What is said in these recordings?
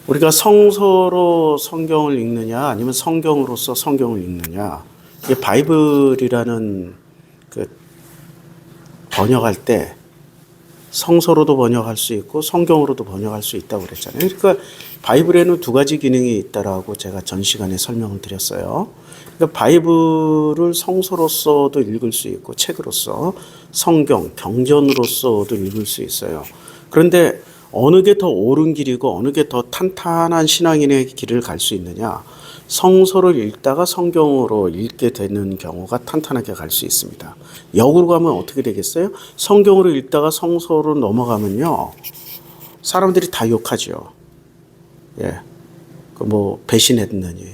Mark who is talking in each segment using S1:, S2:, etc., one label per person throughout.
S1: 우리가 성서로 성경을 읽느냐 아니면 성경으로서 성경을 읽느냐, 이게 바이블이라는 그 번역할 때 성서로도 번역할 수 있고 성경으로도 번역할 수 있다고 그랬잖아요. 그러니까 바이블에는 두 가지 기능이 있다라고 제가 전 시간에 설명을 드렸어요. 그러니까 바이블을 성서로서도 읽을 수 있고 책으로서, 성경, 경전으로서도 읽을 수 있어요. 그런데 어느 게 더 옳은 길이고 어느 게 더 탄탄한 신앙인의 길을 갈 수 있느냐? 성서를 읽다가 성경으로 읽게 되는 경우가 탄탄하게 갈 수 있습니다. 역으로 가면 어떻게 되겠어요? 성경으로 읽다가 성서로 넘어가면요, 사람들이 다 욕하죠. 예, 그 배신했느니,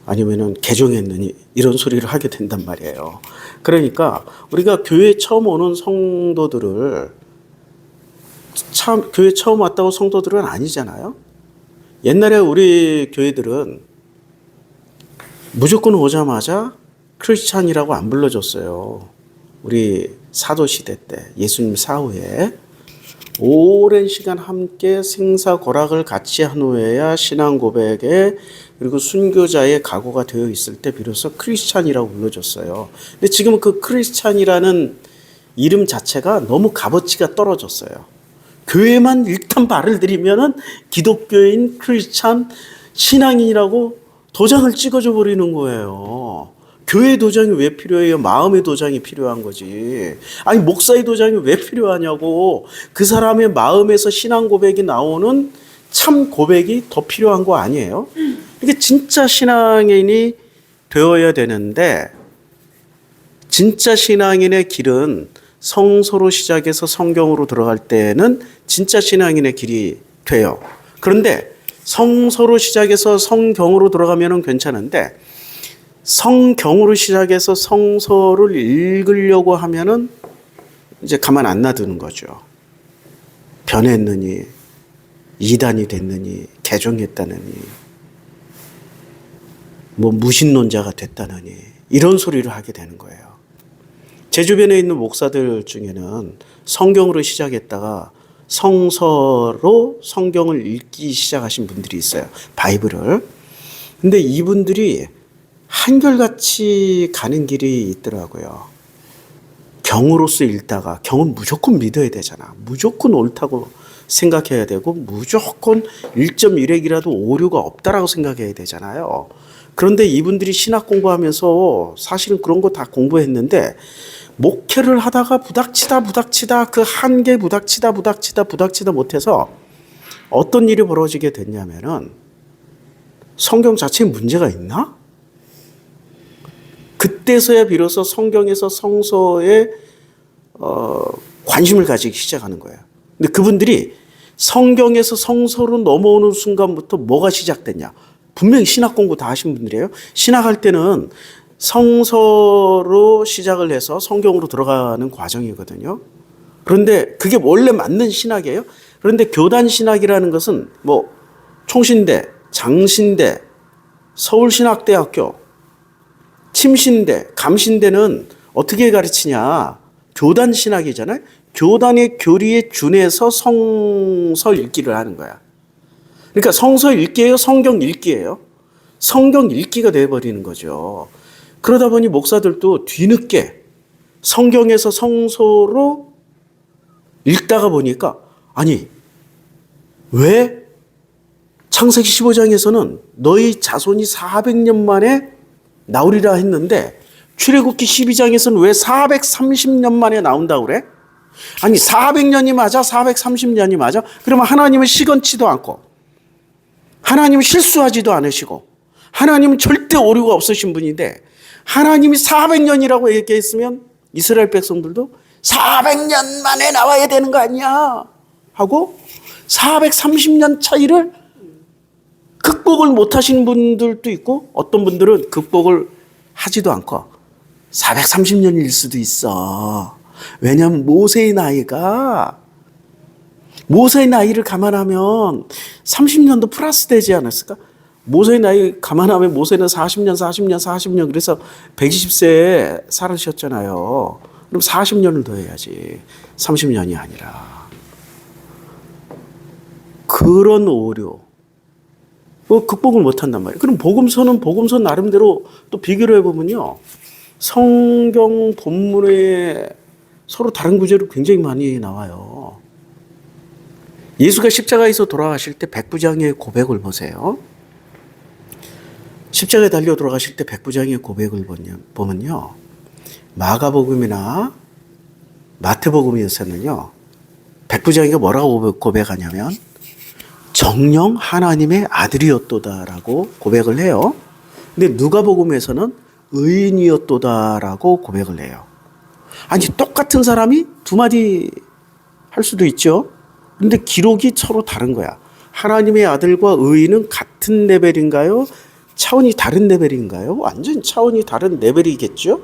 S1: 아니면은 개종했느니 이런 소리를 하게 된단 말이에요. 그러니까 우리가 교회에 처음 오는 성도들을 교회 처음 왔다고 성도들은 아니잖아요. 옛날에 우리 교회들은 무조건 오자마자 크리스찬이라고 안 불러줬어요. 우리 사도시대 때, 예수님 사후에 오랜 시간 함께 생사고락을 같이 한 후에야 신앙 고백에 그리고 순교자의 각오가 되어 있을 때 비로소 크리스찬이라고 불러줬어요. 근데 지금 그 크리스찬이라는 이름 자체가 너무 값어치가 떨어졌어요. 교회만 일단 발을 들이면은 기독교인, 크리스찬, 신앙인이라고 도장을 찍어줘 버리는 거예요. 교회 도장이 왜 필요해요? 마음의 도장이 필요한 거지. 아니, 목사의 도장이 왜 필요하냐고. 그 사람의 마음에서 신앙 고백이 나오는 참 고백이 더 필요한 거 아니에요? 이게 진짜 신앙인이 되어야 되는데, 진짜 신앙인의 길은 성서로 시작해서 성경으로 들어갈 때는 진짜 신앙인의 길이 돼요. 그런데 성서로 시작해서 성경으로 들어가면 괜찮은데, 성경으로 시작해서 성서를 읽으려고 하면은 이제 가만 안 놔두는 거죠. 변했느니, 이단이 됐느니, 개종했다느니, 무신론자가 됐다느니 이런 소리를 하게 되는 거예요. 제 주변에 있는 목사들 중에는 성경으로 시작했다가 성서로 성경을 읽기 시작하신 분들이 있어요. 바이블을. 근데 이분들이 한결같이 가는 길이 있더라고요. 경으로서 읽다가, 경은 무조건 믿어야 되잖아. 무조건 옳다고 생각해야 되고 무조건 1.1핵이라도 오류가 없다라고 생각해야 되잖아요. 그런데 이분들이 신학 공부하면서 사실은 그런 거 다 공부했는데 목회를 하다가 부닥치다 그 한계 부닥치다 못해서 어떤 일이 벌어지게 됐냐면은, 성경 자체에 문제가 있나? 그때서야 비로소 성경에서 성서에 관심을 가지기 시작하는 거예요. 근데 그분들이 성경에서 성서로 넘어오는 순간부터 뭐가 시작됐냐? 분명히 신학 공부 다 하신 분들이에요. 신학할 때는 성서로 시작을 해서 성경으로 들어가는 과정이거든요. 그런데 그게 원래 맞는 신학이에요. 그런데 교단 신학이라는 것은 총신대, 장신대, 서울신학대학교, 침신대, 감신대는 어떻게 가르치냐? 교단 신학이잖아요. 교단의 교리에 준해서 성서 읽기를 하는 거야. 그러니까 성서 읽기예요? 성경 읽기예요? 성경 읽기가 돼버리는 거죠. 그러다 보니 목사들도 뒤늦게 성경에서 성서로 읽다가 보니까, 아니, 왜 창세기 15장에서는 너희 자손이 400년 만에 나오리라 했는데 출애굽기 12장에서는 왜 430년 만에 나온다고 그래? 아니, 400년이 맞아? 430년이 맞아? 그러면 하나님은 시건치도 않고, 하나님은 실수하지도 않으시고, 하나님은 절대 오류가 없으신 분인데, 하나님이 400년이라고 얘기했으면 이스라엘 백성들도 400년 만에 나와야 되는 거 아니야 하고 430년 차이를 극복을 못 하시는 분들도 있고, 어떤 분들은 극복을 하지도 않고 430년일 수도 있어. 왜냐하면 모세의 나이를 감안하면 30년도 플러스 되지 않았을까? 모세의 나이 감안하면 모세는 40년 그래서 120세에 살으셨잖아요. 그럼 40년을 더 해야지. 30년이 아니라. 그런 오류 극복을 못한단 말이에요. 그럼 복음서는 복음서 나름대로 또 비교를 해보면요, 성경 본문에 서로 다른 구절이 굉장히 많이 나와요. 예수가 십자가에서 돌아가실 때 백부장의 고백을 보세요. 십자가에 달려 돌아가실 때 백부장의 고백을 보면요, 마가복음이나 마태복음에서는요, 백부장이가 뭐라고 고백하냐면 정녕 하나님의 아들이었도다라고 고백을 해요. 근데 누가복음에서는 의인이었도다라고 고백을 해요. 아니, 똑같은 사람이 두 마디 할 수도 있죠. 근데 기록이 서로 다른 거야. 하나님의 아들과 의인은 같은 레벨인가요? 차원이 다른 레벨인가요? 완전 차원이 다른 레벨이겠죠.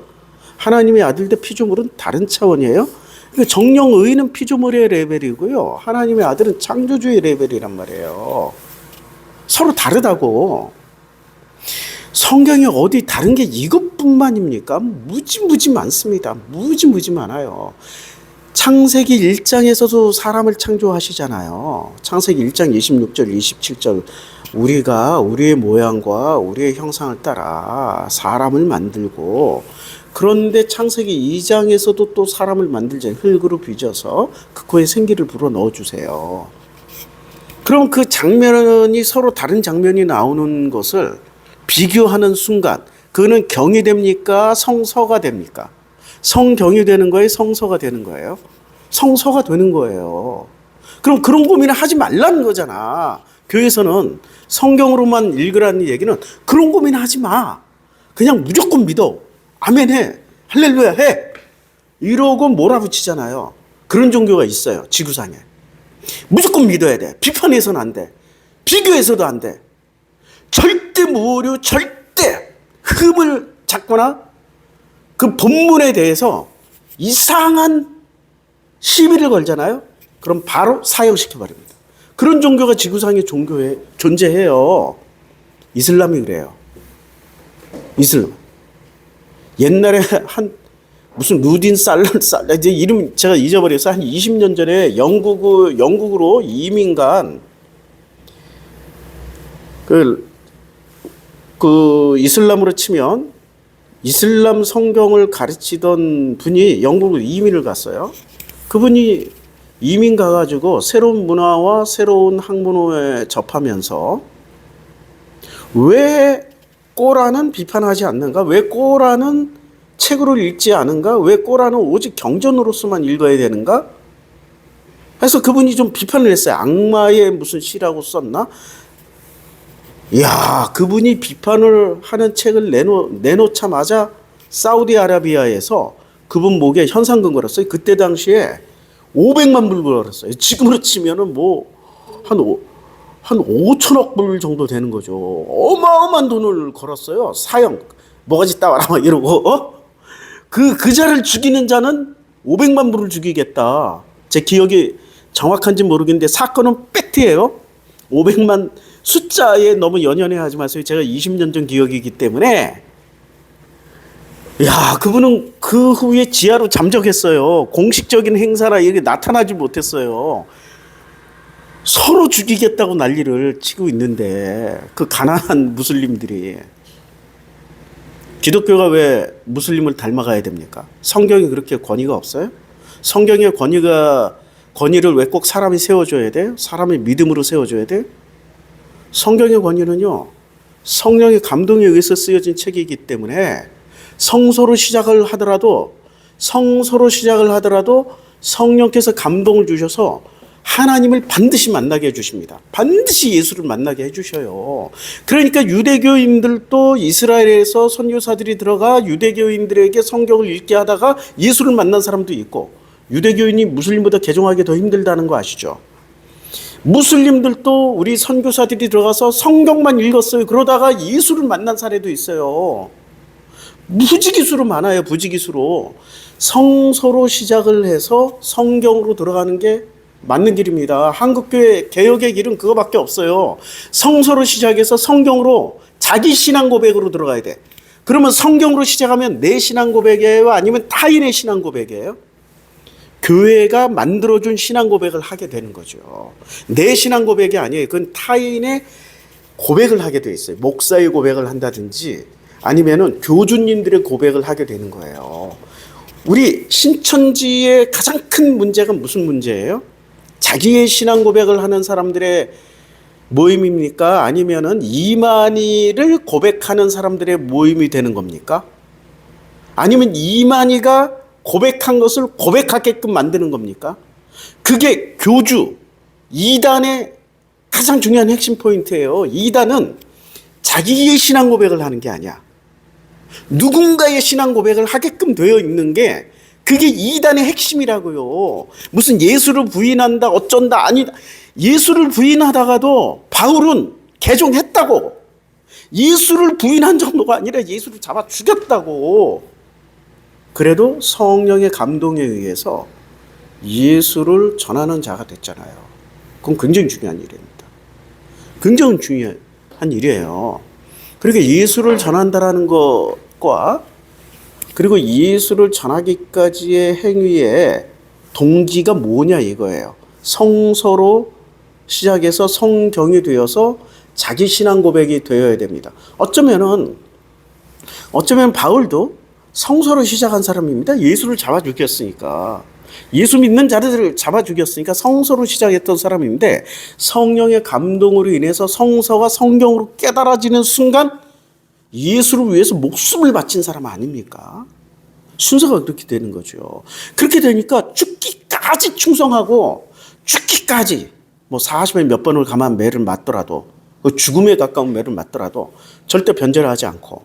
S1: 하나님의 아들 대 피조물은 다른 차원이에요. 그러니까 정령 의인은 피조물의 레벨이고요, 하나님의 아들은 창조주의 레벨이란 말이에요. 서로 다르다고. 성경이 어디 다른 게 이것뿐만입니까? 무지 많습니다. 무지 많아요. 창세기 1장에서도 사람을 창조하시잖아요. 창세기 1장 26절 27절 우리가 우리의 모양과 우리의 형상을 따라 사람을 만들고, 그런데 창세기 2장에서도 또 사람을 만들자, 흙으로 빚어서 그 코에 생기를 불어 넣어주세요. 그럼 그 장면이 서로 다른 장면이 나오는 것을 비교하는 순간, 그거는 경이 됩니까? 성서가 됩니까? 성경이 되는 거예요? 성서가 되는 거예요? 성서가 되는 거예요. 그럼 그런 고민을 하지 말라는 거잖아. 교회에서는 성경으로만 읽으라는 얘기는 그런 고민 하지 마. 그냥 무조건 믿어. 아멘 해. 할렐루야 해. 이러고 몰아붙이잖아요. 그런 종교가 있어요, 지구상에. 무조건 믿어야 돼. 비판해서는 안 돼. 비교해서도 안 돼. 절대 무오류, 절대 흠을 잡거나 그 본문에 대해서 이상한 시비를 걸잖아요. 그럼 바로 사형시켜버립니다. 그런 종교가 지구상에 존재해요. 이슬람이 그래요. 이슬람. 옛날에 무슨 루딘 이제 이름 제가 잊어버렸어요. 한 20년 전에 영국으로 이민 간 그 이슬람으로 치면 이슬람 성경을 가르치던 분이 영국으로 이민을 갔어요. 그분이 이민 가가지고 새로운 문화와 새로운 학문에 접하면서 왜 꼬라는 비판하지 않는가? 왜 꼬라는 책으로 읽지 않은가? 왜 꼬라는 오직 경전으로서만 읽어야 되는가? 그래서 그분이 좀 비판을 했어요. 악마의 무슨 시라고 썼나? 이야, 그분이 비판을 하는 책을 내놓자마자 사우디아라비아에서 그분 목에 현상금 걸었어요. 그때 당시에 500만 불 걸었어요. 지금으로 치면은 한 5천억 불 정도 되는 거죠. 어마어마한 돈을 걸었어요. 사형, 뭐가지 따와라 막 이러고. 그 자를 죽이는 자는 500만 불을 죽이겠다. 제 기억이 정확한지 모르겠는데 사건은 팩트예요. 500만 숫자에 너무 연연해하지 마세요. 제가 20년 전 기억이기 때문에. 야, 그분은 그 후에 지하로 잠적했어요. 공식적인 행사라 이렇게 나타나지 못했어요. 서로 죽이겠다고 난리를 치고 있는데, 그 가난한 무슬림들이. 기독교가 왜 무슬림을 닮아가야 됩니까? 성경이 그렇게 권위가 없어요? 성경의 권위를 왜 꼭 사람이 세워줘야 돼요? 사람의 믿음으로 세워줘야 돼요? 성경의 권위는요, 성령의 감동에 의해서 쓰여진 책이기 때문에 성서로 시작을 하더라도 성령께서 감동을 주셔서 하나님을 반드시 만나게 해주십니다. 반드시 예수를 만나게 해주셔요. 그러니까 유대교인들도 이스라엘에서 선교사들이 들어가 유대교인들에게 성경을 읽게 하다가 예수를 만난 사람도 있고, 유대교인이 무슬림보다 개종하기 더 힘들다는 거 아시죠? 무슬림들도 우리 선교사들이 들어가서 성경만 읽었어요. 그러다가 예수를 만난 사례도 있어요. 무지기수로 많아요. 부지기수로. 성서로 시작을 해서 성경으로 들어가는 게 맞는 길입니다. 한국교회 개혁의 길은 그거밖에 없어요. 성서로 시작해서 성경으로 자기 신앙 고백으로 들어가야 돼. 그러면 성경으로 시작하면 내 신앙 고백이에요? 아니면 타인의 신앙 고백이에요? 교회가 만들어준 신앙 고백을 하게 되는 거죠. 내 신앙 고백이 아니에요. 그건 타인의 고백을 하게 돼 있어요. 목사의 고백을 한다든지 아니면은 교주님들의 고백을 하게 되는 거예요. 우리 신천지의 가장 큰 문제가 무슨 문제예요? 자기의 신앙 고백을 하는 사람들의 모임입니까? 아니면은 이만희를 고백하는 사람들의 모임이 되는 겁니까? 아니면 이만희가 고백한 것을 고백하게끔 만드는 겁니까? 그게 교주, 이단의 가장 중요한 핵심 포인트예요. 이단은 자기의 신앙 고백을 하는 게 아니야. 누군가의 신앙 고백을 하게끔 되어 있는 게 그게 이단의 핵심이라고요. 무슨 예수를 부인한다 어쩐다 아니다. 예수를 부인하다가도 바울은 개종했다고. 예수를 부인한 정도가 아니라 예수를 잡아 죽였다고. 그래도 성령의 감동에 의해서 예수를 전하는 자가 됐잖아요. 그건 굉장히 중요한 일입니다. 굉장히 중요한 일이에요. 그러니까 예수를 전한다라는 것과 그리고 예수를 전하기까지의 행위의 동기가 뭐냐 이거예요. 성서로 시작해서 성경이 되어서 자기 신앙 고백이 되어야 됩니다. 어쩌면 바울도 성서로 시작한 사람입니다. 예수를 잡아 죽였으니까. 예수 믿는 자들을 잡아 죽였으니까 성서로 시작했던 사람인데 성령의 감동으로 인해서 성서가 성경으로 깨달아지는 순간 예수를 위해서 목숨을 바친 사람 아닙니까? 순서가 그렇게 되는 거죠. 그렇게 되니까 죽기까지 충성하고 죽기까지 뭐 40에 몇 번을 가만 매를 맞더라도 죽음에 가까운 매를 맞더라도 절대 변절하지 않고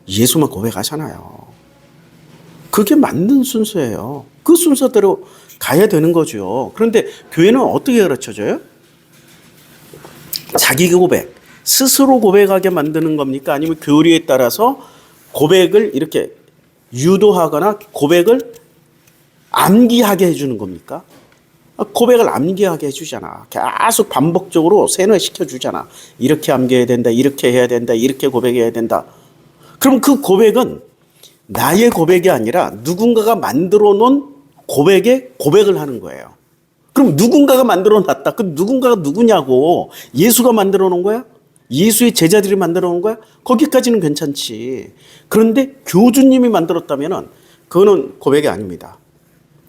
S1: 예수만 고백하잖아요. 그게 맞는 순서예요. 그 순서대로 가야 되는 거죠. 그런데 교회는 어떻게 가르쳐줘요? 자기 고백, 스스로 고백하게 만드는 겁니까? 아니면 교리에 따라서 고백을 이렇게 유도하거나 고백을 암기하게 해주는 겁니까? 고백을 암기하게 해주잖아. 계속 반복적으로 세뇌시켜주잖아. 이렇게 암기해야 된다, 이렇게 해야 된다, 이렇게 고백해야 된다. 그럼 그 고백은 나의 고백이 아니라 누군가가 만들어 놓은 고백에 고백을 하는 거예요. 그럼 누군가가 만들어 놨다. 그 누군가가 누구냐고. 예수가 만들어 놓은 거야? 예수의 제자들이 만들어 놓은 거야? 거기까지는 괜찮지. 그런데 교주님이 만들었다면 그거는 고백이 아닙니다.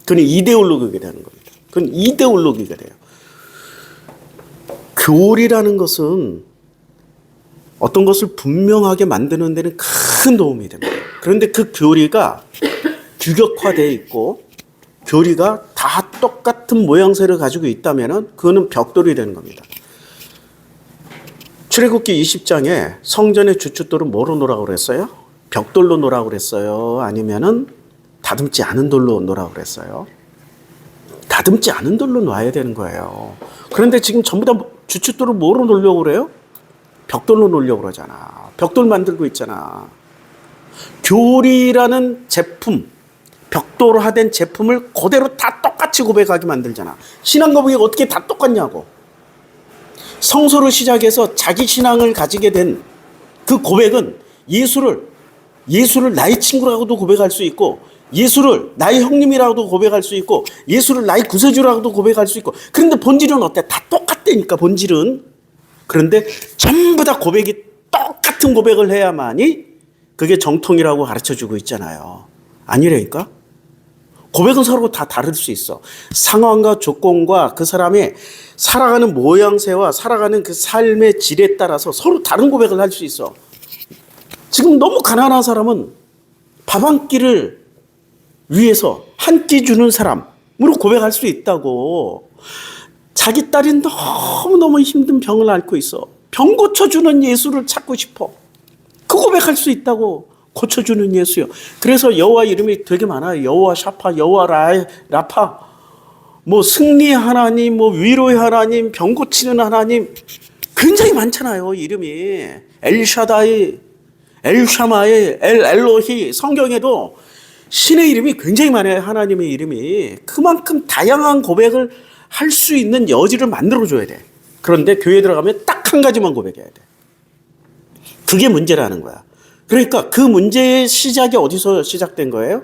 S1: 그건 이데올로기가 되는 겁니다. 그건 이데올로기가 돼요. 교리라는 것은 어떤 것을 분명하게 만드는 데는 큰 도움이 됩니다. 그런데 그 교리가 규격화되어 있고 교리가 다 똑같은 모양새를 가지고 있다면 그거는 벽돌이 되는 겁니다. 출애굽기 20장에 성전의 주춧돌은 뭐로 놓으라고 그랬어요? 벽돌로 놓으라고 그랬어요? 아니면은 다듬지 않은 돌로 놓으라고 그랬어요? 다듬지 않은 돌로 놔야 되는 거예요. 그런데 지금 전부 다 주춧돌을 뭐로 놓으려고 그래요? 벽돌로 놓으려고 그러잖아. 벽돌 만들고 있잖아. 교리라는 제품, 벽돌화된 제품을 그대로 다 똑같이 고백하게 만들잖아. 신앙 고백이 어떻게 다 똑같냐고. 성서로 시작해서 자기 신앙을 가지게 된 그 고백은 예수를 나의 친구라고도 고백할 수 있고 예수를 나의 형님이라고도 고백할 수 있고 예수를 나의 구세주라고도 고백할 수 있고 그런데 본질은 어때? 다 똑같다니까 본질은. 그런데 전부 다 고백이 똑같은 고백을 해야만이 그게 정통이라고 가르쳐주고 있잖아요. 아니라니까? 고백은 서로 다 다를 수 있어. 상황과 조건과 그 사람의 살아가는 모양새와 살아가는 그 삶의 질에 따라서 서로 다른 고백을 할 수 있어. 지금 너무 가난한 사람은 밥 한 끼를 위해서 한 끼 주는 사람으로 고백할 수 있다고. 자기 딸이 너무너무 힘든 병을 앓고 있어. 병 고쳐주는 예수를 찾고 싶어. 그 고백할 수 있다고. 고쳐주는 예수요. 그래서 여호와 이름이 되게 많아요. 여호와 샤파, 여호와 라파, 뭐 승리의 하나님, 뭐 위로의 하나님, 병 고치는 하나님, 굉장히 많잖아요. 이름이 엘샤다이, 엘샤마이, 엘로히. 성경에도 신의 이름이 굉장히 많아요. 하나님의 이름이. 그만큼 다양한 고백을 할 수 있는 여지를 만들어줘야 돼. 그런데 교회 들어가면 딱 한 가지만 고백해야 돼. 그게 문제라는 거야. 그러니까 그 문제의 시작이 어디서 시작된 거예요?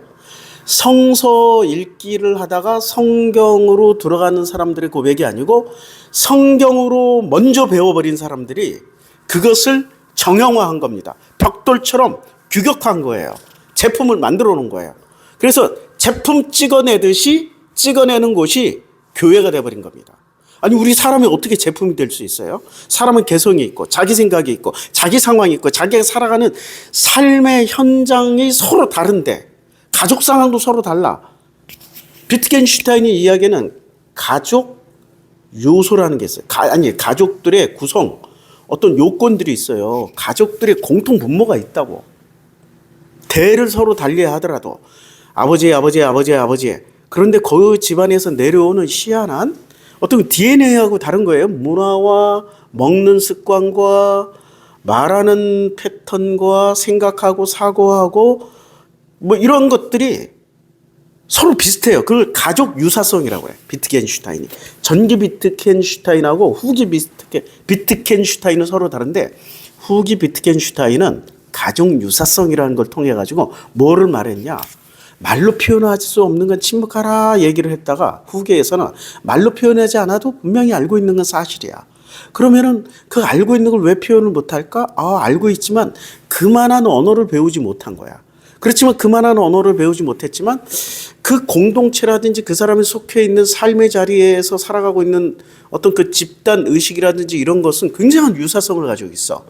S1: 성서 읽기를 하다가 성경으로 들어가는 사람들의 고백이 아니고 성경으로 먼저 배워버린 사람들이 그것을 정형화한 겁니다. 벽돌처럼 규격화한 거예요. 제품을 만들어 놓은 거예요. 그래서 제품 찍어내듯이 찍어내는 곳이 교회가 돼버린 겁니다. 아니, 우리 사람이 어떻게 제품이 될 수 있어요? 사람은 개성이 있고 자기 생각이 있고 자기 상황이 있고 자기가 살아가는 삶의 현장이 서로 다른데 가족 상황도 서로 달라. 비트겐슈타인이 이야기는 가족 요소라는 게 있어요. 가족들의 구성, 어떤 요건들이 있어요. 가족들의 공통 분모가 있다고. 대를 서로 달리야 하더라도 아버지. 그런데 그 집안에서 내려오는 희한한 어떤 DNA하고 다른 거예요. 문화와 먹는 습관과 말하는 패턴과 생각하고 사고하고 뭐 이런 것들이 서로 비슷해요. 그걸 가족 유사성이라고 해요. 비트겐슈타인이. 전기 비트겐슈타인하고 후기 비트겐슈타인은 서로 다른데 후기 비트겐슈타인은 가족 유사성이라는 걸 통해 가지고 뭐를 말했냐. 말로 표현할 수 없는 건 침묵하라 얘기를 했다가 후기에서는 말로 표현하지 않아도 분명히 알고 있는 건 사실이야. 그러면은 그 알고 있는 걸 왜 표현을 못할까? 알고 있지만 그만한 언어를 배우지 못한 거야. 그렇지만 그만한 언어를 배우지 못했지만 그 공동체라든지 그 사람이 속해 있는 삶의 자리에서 살아가고 있는 어떤 그 집단 의식이라든지 이런 것은 굉장한 유사성을 가지고 있어.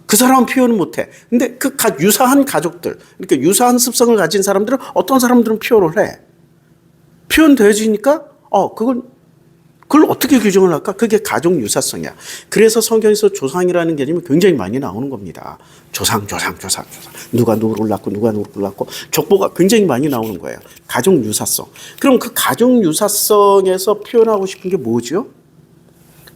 S1: 그 사람은 표현을 못해. 근데 그 유사한 가족들, 그러니까 유사한 습성을 가진 사람들은 어떤 사람들은 표현을 해. 표현되어지니까 그걸 어떻게 규정을 할까? 그게 가족 유사성이야. 그래서 성경에서 조상이라는 개념이 굉장히 많이 나오는 겁니다. 조상. 누가 누구를 낳고 족보가 굉장히 많이 나오는 거예요. 가족 유사성. 그럼 그 가족 유사성에서 표현하고 싶은 게 뭐죠?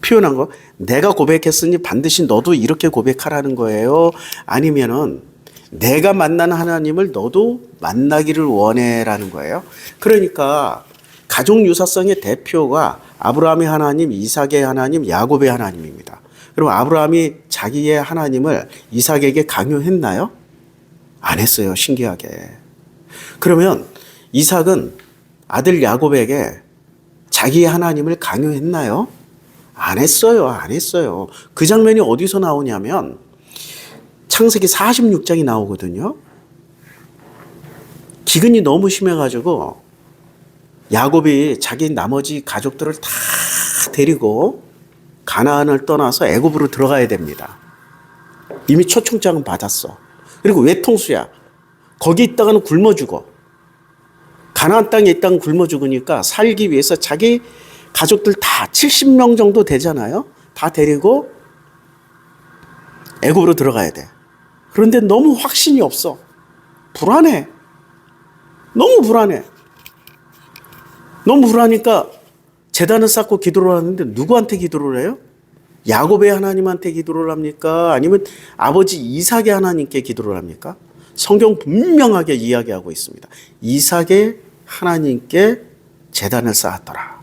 S1: 표현한 거, 내가 고백했으니 반드시 너도 이렇게 고백하라는 거예요? 아니면은 내가 만난 하나님을 너도 만나기를 원해라는 거예요? 그러니까 가족 유사성의 대표가 아브라함의 하나님, 이삭의 하나님, 야곱의 하나님입니다. 그리고 아브라함이 자기의 하나님을 이삭에게 강요했나요? 안 했어요. 신기하게. 그러면 이삭은 아들 야곱에게 자기의 하나님을 강요했나요? 안 했어요. 그 장면이 어디서 나오냐면 창세기 46장이 나오거든요. 기근이 너무 심해가지고 야곱이 자기 나머지 가족들을 다 데리고 가나안을 떠나서 애굽으로 들어가야 됩니다. 이미 초청장은 받았어. 그리고 외통수야. 거기 있다가는 굶어 죽어. 가나안 땅에 있다가 굶어 죽으니까 살기 위해서 자기 가족들 다 70명 정도 되잖아요. 다 데리고 애굽으로 들어가야 돼. 그런데 너무 확신이 없어. 불안해. 너무 불안하니까 제단을 쌓고 기도를 하는데 누구한테 기도를 해요? 야곱의 하나님한테 기도를 합니까? 아니면 아버지 이삭의 하나님께 기도를 합니까? 성경 분명하게 이야기하고 있습니다. 이삭의 하나님께 제단을 쌓았더라.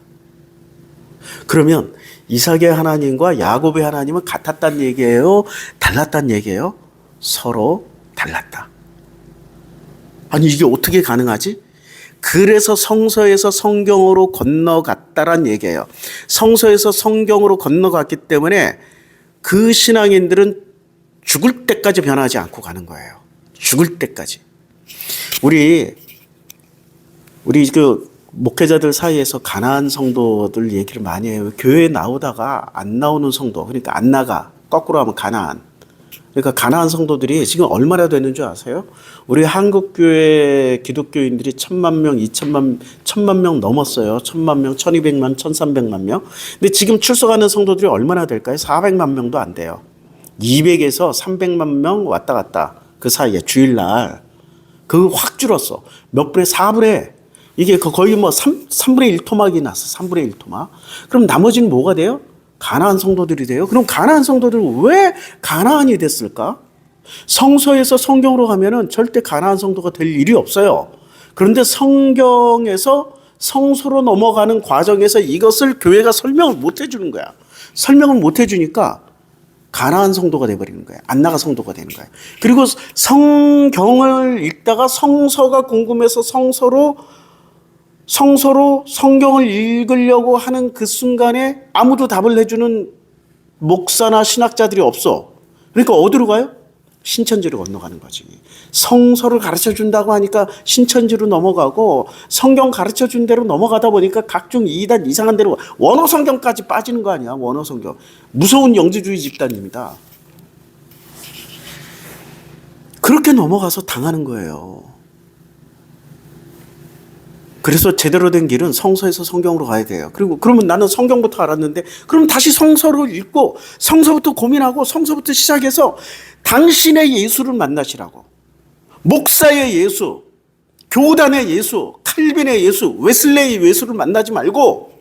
S1: 그러면 이삭의 하나님과 야곱의 하나님은 같았다는 얘기예요? 달랐다는 얘기예요? 서로 달랐다. 아니, 이게 어떻게 가능하지? 그래서 성서에서 성경으로 건너갔다란 얘기예요. 성서에서 성경으로 건너갔기 때문에 그 신앙인들은 죽을 때까지 변하지 않고 가는 거예요. 죽을 때까지. 우리 그 목회자들 사이에서 가나안 성도들 얘기를 많이 해요. 교회에 나오다가 안 나오는 성도, 그러니까 안 나가. 거꾸로 하면 가나안. 그러니까 가나안 성도들이 지금 얼마나 되는 줄 아세요? 우리 한국교회 기독교인들이 1,000만 명, 1,000만 명 넘었어요. 1,000만 명, 1,200만, 1,300만 명. 근데 지금 출석하는 성도들이 얼마나 될까요? 400만 명도 안 돼요. 200에서 300만 명 왔다 갔다. 그 사이에 주일날. 그거 확 줄었어. 몇 분의 4분의 이게 거의 뭐 3분의 1 토막이 났어. 3분의 1 토막. 그럼 나머지는 뭐가 돼요? 가나안 성도들이 돼요. 그럼 가나안 성도들은 왜 가나안이 됐을까? 성서에서 성경으로 가면은 절대 가나안 성도가 될 일이 없어요. 그런데 성경에서 성소로 넘어가는 과정에서 이것을 교회가 설명을 못 해주는 거야. 설명을 못 해주니까 가난한 성도가 돼버리는 거예요. 안 나가 성도가 되는 거예요. 그리고 성경을 읽다가 성서가 궁금해서 성서로 성경을 읽으려고 하는 그 순간에 아무도 답을 해주는 목사나 신학자들이 없어. 그러니까 어디로 가요? 신천지로 건너가는 거지. 성서를 가르쳐 준다고 하니까 신천지로 넘어가고 성경 가르쳐 준 대로 넘어가다 보니까 각종 이단 이상한 대로 원어 성경까지 빠지는 거 아니야. 원어 성경. 무서운 영지주의 집단입니다. 그렇게 넘어가서 당하는 거예요. 그래서 제대로 된 길은 성서에서 성경으로 가야 돼요. 그리고 그러면 나는 성경부터 알았는데 그럼 다시 성서를 읽고 성서부터 고민하고 성서부터 시작해서 당신의 예수를 만나시라고. 목사의 예수, 교단의 예수, 칼빈의 예수, 웨슬레의 예수를 만나지 말고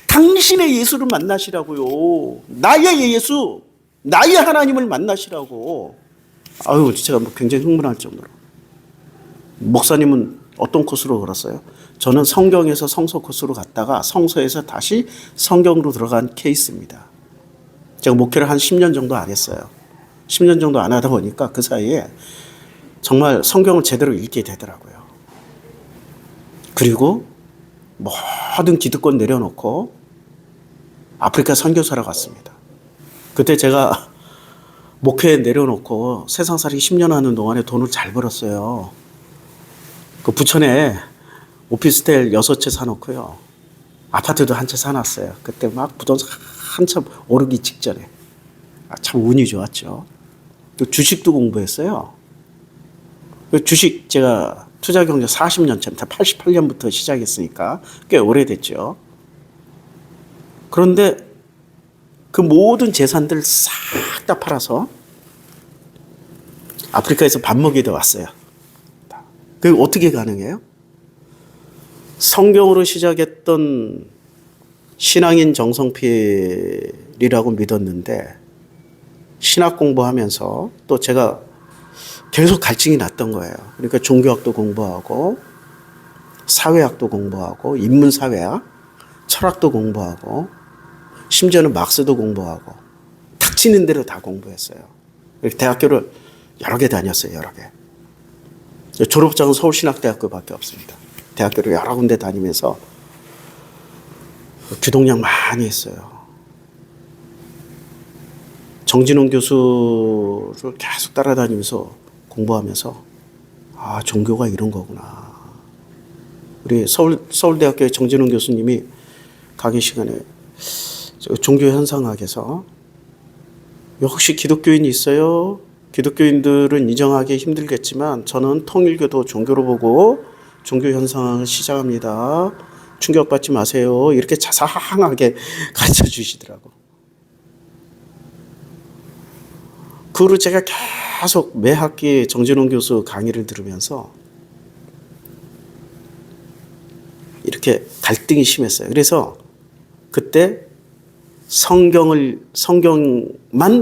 S1: 당신의 예수를 만나시라고요. 나의 예수, 나의 하나님을 만나시라고. 아유, 제가 굉장히 흥분할 정도로. 목사님은 어떤 코스로 걸었어요? 저는 성경에서 성서 코스로 갔다가 성서에서 다시 성경으로 들어간 케이스입니다. 제가 목회를 한 10년 정도 안 했어요. 10년 정도 안 하다 보니까 그 사이에 정말 성경을 제대로 읽게 되더라고요. 그리고 모든 기득권 내려놓고 아프리카 선교사로 갔습니다. 그때 제가 목회 내려놓고 세상살이 10년 하는 동안에 돈을 잘 벌었어요. 그 부천에 오피스텔 6채 사놓고요. 아파트도 한 채 사놨어요. 그때 막 부동산 한참 오르기 직전에. 참 운이 좋았죠. 또 주식도 공부했어요. 주식 제가 투자경제 40년 차, 88년부터 시작했으니까 꽤 오래됐죠. 그런데 그 모든 재산들 싹 다 팔아서 아프리카에서 밥 먹이러 왔어요. 그게 어떻게 가능해요? 성경으로 시작했던 신앙인 정성필이라고 믿었는데 신학 공부하면서 또 제가 계속 갈증이 났던 거예요. 그러니까 종교학도 공부하고 사회학도 공부하고 인문사회학, 철학도 공부하고 심지어는 막스도 공부하고 닥치는 대로 다 공부했어요. 대학교를 여러 개 다녔어요. 여러 개. 졸업장은 서울신학대학교밖에 없습니다. 대학교를 여러 군데 다니면서 규동량 많이 했어요. 정진홍 교수를 계속 따라다니면서 공부하면서 아, 종교가 이런 거구나. 우리 서울대학교의 정진홍 교수님이 강의 시간에 종교 현상학에서 혹시 기독교인이 있어요? 기독교인들은 인정하기 힘들겠지만 저는 통일교도 종교로 보고 종교 현상을 시작합니다. 충격받지 마세요. 이렇게 자상하게 가르쳐 주시더라고. 그 후로 제가 계속 매 학기 정진홍 교수 강의를 들으면서 이렇게 갈등이 심했어요. 그래서 그때 성경만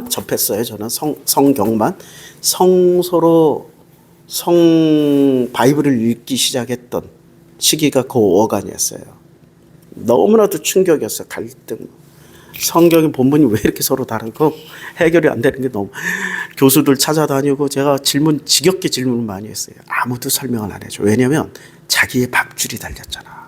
S1: 접했어요. 저는 성경만. 성서로 바이블을 읽기 시작했던 시기가 그 5월간이었어요. 너무나도 충격이었어요. 갈등. 성경의 본문이 왜 이렇게 서로 다르고 해결이 안 되는 게 너무 교수들 찾아다니고 제가 지겹게 질문을 많이 했어요. 아무도 설명을 안 해줘. 왜냐면 자기의 밥줄이 달렸잖아.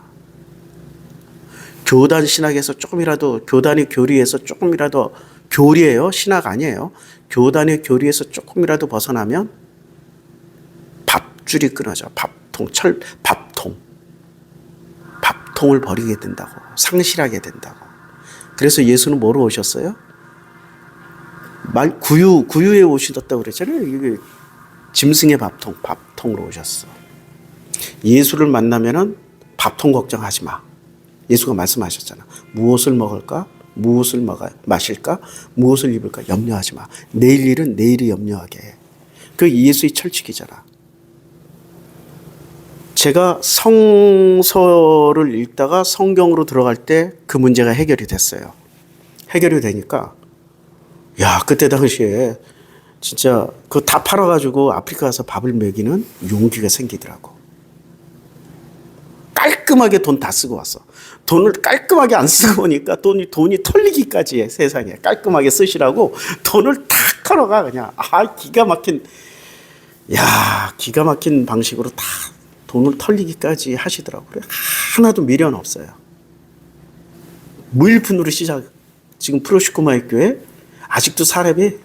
S1: 교단 신학에서 조금이라도 교단의 교리에서 조금이라도 교리예요. 신학 아니에요. 교단의 교리에서 조금이라도 벗어나면 밥줄이 끊어져. 밥통을 버리게 된다고. 상실하게 된다고. 그래서 예수는 뭐로 오셨어요? 구유에 오셨다고 그랬잖아요. 이게 짐승의 밥통으로 오셨어. 예수를 만나면은 밥통 걱정하지 마. 예수가 말씀하셨잖아. 무엇을 먹을까? 무엇을 마실까? 무엇을 입을까? 염려하지 마. 내일 일은 내일이 염려하게 해. 그게 예수의 철칙이잖아. 제가 성서를 읽다가 성경으로 들어갈 때 그 문제가 해결이 됐어요. 해결이 되니까 야, 그때 당시에 진짜 그거 다 팔아가지고 아프리카 가서 밥을 먹이는 용기가 생기더라고. 깔끔하게 돈 다 쓰고 왔어. 돈을 깔끔하게 안 쓰고 오니까 돈이 털리기까지 해. 세상에 깔끔하게 쓰시라고 돈을 탁 털어가 그냥. 기가 막힌 방식으로 다 돈을 털리기까지 하시더라고요. 그래 하나도 미련 없어요. 무일푼으로 지금 프로시코마의 교회 아직도 사례비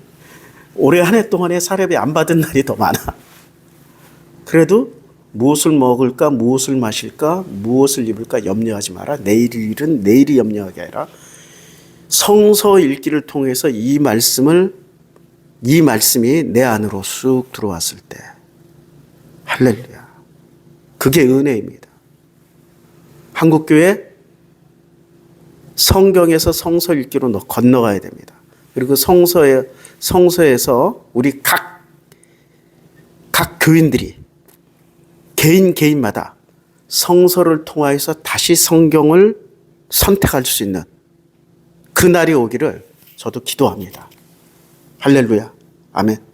S1: 올해 한 해 동안에 사례비 안 받은 날이 더 많아. 그래도 무엇을 먹을까, 무엇을 마실까, 무엇을 입을까 염려하지 마라. 내일 일은 내일이 염려하게 아니라 성서 읽기를 통해서 이 말씀이 내 안으로 쑥 들어왔을 때 할렐루야. 그게 은혜입니다. 한국교회 성경에서 성서 읽기로 건너가야 됩니다. 그리고 성서에서 우리 각 교인들이 개인마다 성서를 통하여서 다시 성경을 선택할 수 있는 그 날이 오기를 저도 기도합니다. 할렐루야. 아멘.